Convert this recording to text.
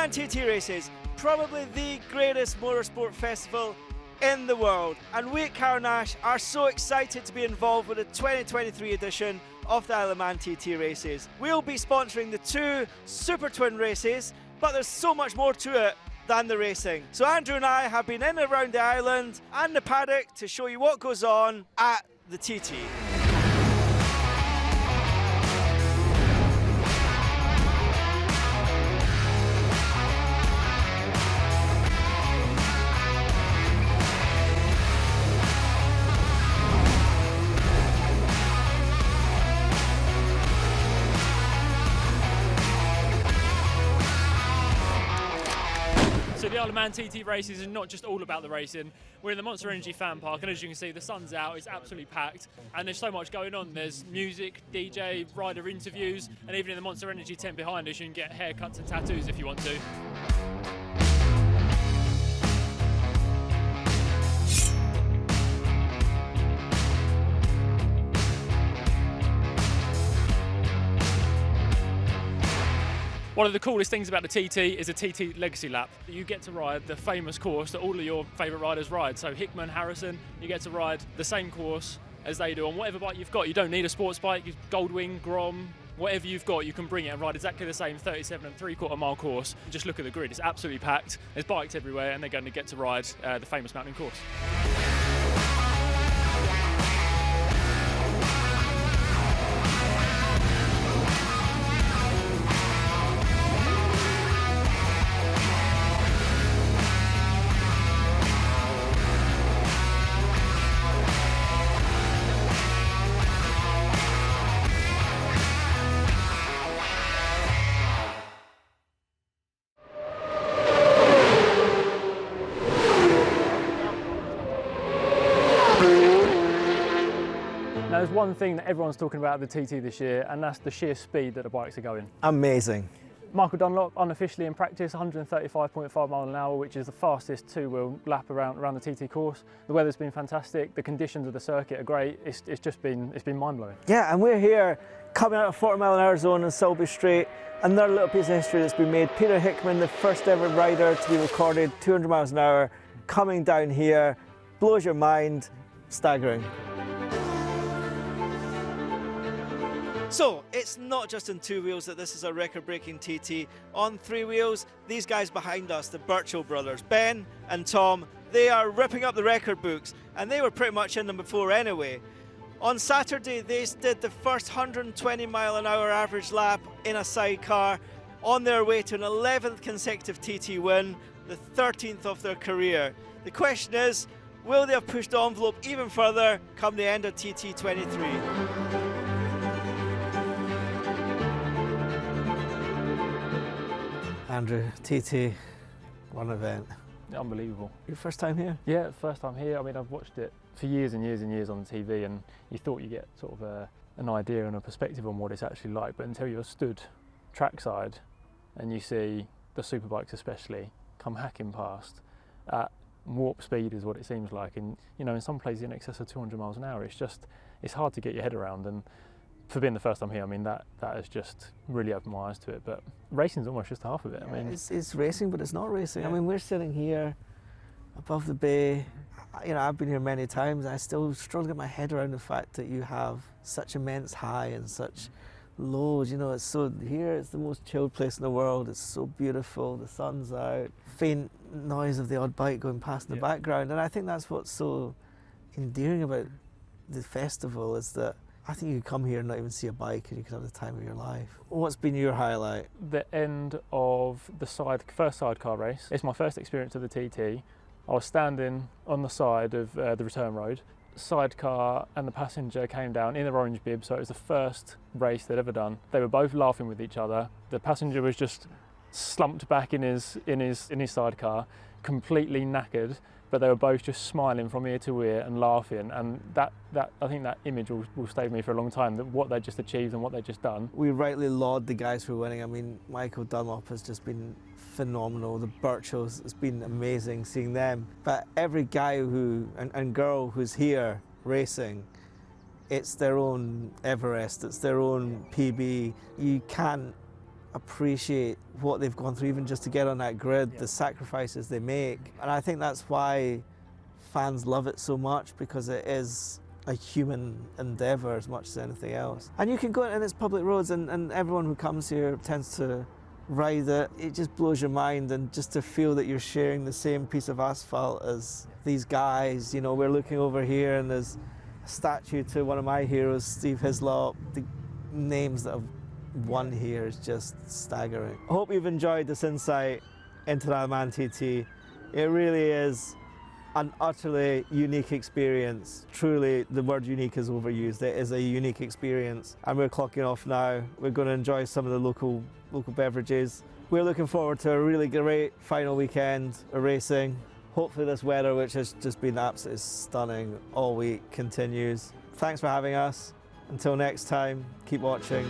Man TT Races, probably the greatest motorsport festival in the world, and we at Carnash are so excited to be involved with the 2023 edition of the Isle of Man TT Races. We'll be sponsoring the 2 Super Twin races, but there's so much more to it than the racing. So Andrew and I have been in and around the island and the paddock to show you what goes on at the TT. So the Isle of Man TT races is not just all about the racing. We're in the Monster Energy fan park, and as you can see, the sun's out, it's absolutely packed, and there's so much going on. There's music, DJ, rider interviews, and even in the Monster Energy tent behind us, you can get haircuts and tattoos if you want to. One of the coolest things about the TT is a TT Legacy Lap. You get to ride the famous course that all of your favourite riders ride. So Hickman, Harrison, you get to ride the same course as they do on whatever bike you've got. You don't need a sports bike, Goldwing, Grom, whatever you've got, you can bring it and ride exactly the same 37 3/4 mile course. Just look at the grid, it's absolutely packed. There's bikes everywhere, and they're going to get to ride the famous mountain course. Now, there's one thing that everyone's talking about at the TT this year, and that's the sheer speed that the bikes are going. Amazing. Michael Dunlop, unofficially in practice, 135.5 miles an hour, which is the fastest 2-wheel lap around the TT course. The weather's been fantastic, the conditions of the circuit are great, it's been mind-blowing. Yeah, and we're here coming out of 40-mile-an-hour zone in Selby Straight. Another little piece of history that's been made. Peter Hickman, the first ever rider to be recorded 200 miles an hour, coming down here, blows your mind, staggering. So, it's not just on 2 wheels that this is a record-breaking TT. On 3 wheels, these guys behind us, the Birchall brothers, Ben and Tom, they are ripping up the record books, and they were pretty much in them before anyway. On Saturday, they did the first 120-mile-an-hour average lap in a sidecar, on their way to an 11th consecutive TT win, the 13th of their career. The question is, will they have pushed the envelope even further come the end of TT 23? Andrew, TT, one event. Unbelievable. Your first time here? Yeah, first time here. I mean, I've watched it for years and years and years on the TV, and you thought you get sort of an idea and a perspective on what it's actually like, but until you're stood trackside and you see the superbikes especially come hacking past at warp speed is what it seems like, and you know, in some places in excess of 200 miles an hour, it's hard to get your head around. And for being the first time here, I mean, that has just really opened my eyes to it. But racing's almost just half of it. I mean, it's racing, but it's not racing. Yeah. I mean, we're sitting here above the bay. You know, I've been here many times. I still struggle to get my head around the fact that you have such immense high and such lows. You know, it's so here. It's the most chilled place in the world. It's so beautiful. The sun's out. Faint noise of the odd bike going past in the background, and I think that's what's so endearing about the festival is that I think you could come here and not even see a bike and you could have the time of your life. What's been your highlight? The end of the first sidecar race. It's my first experience of the TT. I was standing on the side of the return road. Sidecar and the passenger came down in their orange bib, so it was the first race they'd ever done. They were both laughing with each other. The passenger was just slumped back in his sidecar, completely knackered, but they were both just smiling from ear to ear and laughing, and that I think that image will stay with me for a long time, that what they just achieved and what they just done. We rightly laud the guys for winning. I mean, Michael Dunlop has just been phenomenal. The Birchalls, it's been amazing seeing them. But every guy and girl who's here racing, it's their own Everest, it's their own PB. You can't appreciate what they've gone through even just to get on that grid, the sacrifices they make. And I think that's why fans love it so much, because it is a human endeavour as much as anything else. And you can go in its public roads, and everyone who comes here tends to ride it. It just blows your mind, and just to feel that you're sharing the same piece of asphalt as these guys. You know, we're looking over here and there's a statue to one of my heroes, Steve Hislop. The names that have won here is just staggering. I hope you've enjoyed this insight into the Man TT. It really is an utterly unique experience. Truly, the word unique is overused. It is a unique experience, and we're clocking off now. We're going to enjoy some of the local beverages. We're looking forward to a really great final weekend of racing. Hopefully this weather, which has just been absolutely stunning all week, continues. Thanks for having us. Until next time, keep watching.